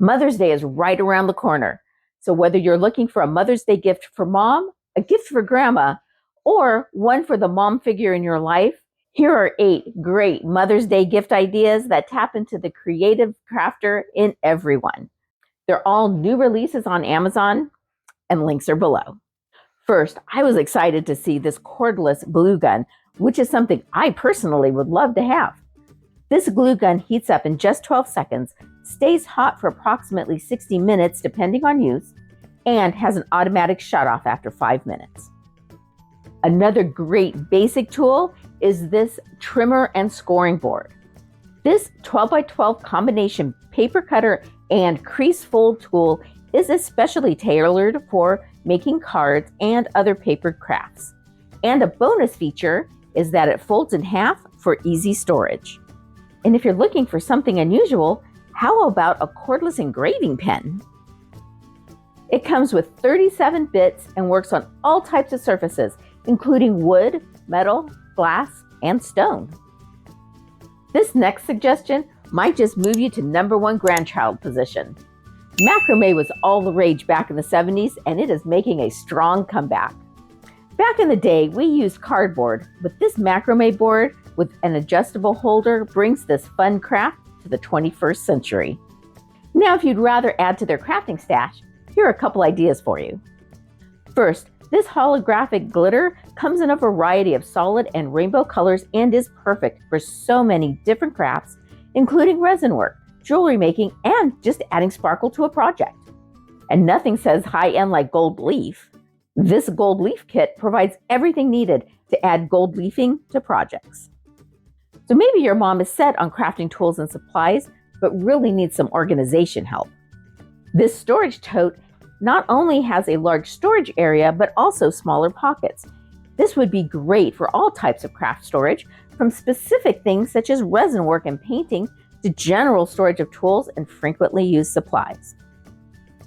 Mother's Day is right around the corner. So whether you're looking for a Mother's Day gift for mom, a gift for grandma, or one for the mom figure in your life, here are 8 great Mother's Day gift ideas that tap into the creative crafter in everyone. They're all new releases on Amazon, and links are below. First, I was excited to see this cordless glue gun, which is something I personally would love to have. This glue gun heats up in just 12 seconds, stays hot for approximately 60 minutes depending on use, and has an automatic shut-off after 5 minutes. Another great basic tool is this trimmer and scoring board. This 12 by 12 combination paper cutter and crease fold tool is especially tailored for making cards and other paper crafts. And a bonus feature is that it folds in half for easy storage. And if you're looking for something unusual, how about a cordless engraving pen? It comes with 37 bits and works on all types of surfaces, including wood, metal, glass, and stone. This next suggestion might just move you to #1 grandchild position. Macrame was all the rage back in the 70s, and it is making a strong comeback. Back in the day, we used cardboard, but this macrame board with an adjustable holder brings this fun craft to the 21st century. Now, if you'd rather add to their crafting stash, here are a couple ideas for you. First, this holographic glitter comes in a variety of solid and rainbow colors and is perfect for so many different crafts, including resin work, jewelry making, and just adding sparkle to a project. And nothing says high-end like gold leaf. This gold leaf kit provides everything needed to add gold leafing to projects. So maybe your mom is set on crafting tools and supplies, but really needs some organization help. This storage tote not only has a large storage area, but also smaller pockets. This would be great for all types of craft storage, from specific things such as resin work and painting to general storage of tools and frequently used supplies.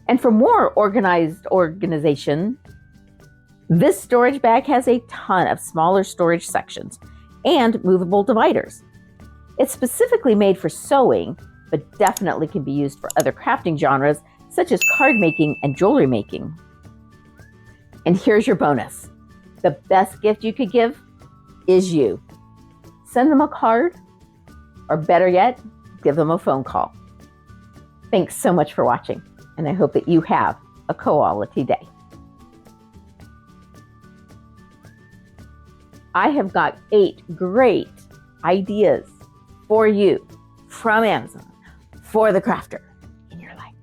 And for more organization, this storage bag has a ton of smaller storage sections and movable dividers. It's specifically made for sewing, but definitely can be used for other crafting genres such as card making and jewelry making. And here's your bonus. The best gift you could give is you. Send them a card, or better yet, give them a phone call. Thanks so much for watching, and I hope that you have a quality day. I have got 8 great ideas for you from Amazon for the crafter in your life.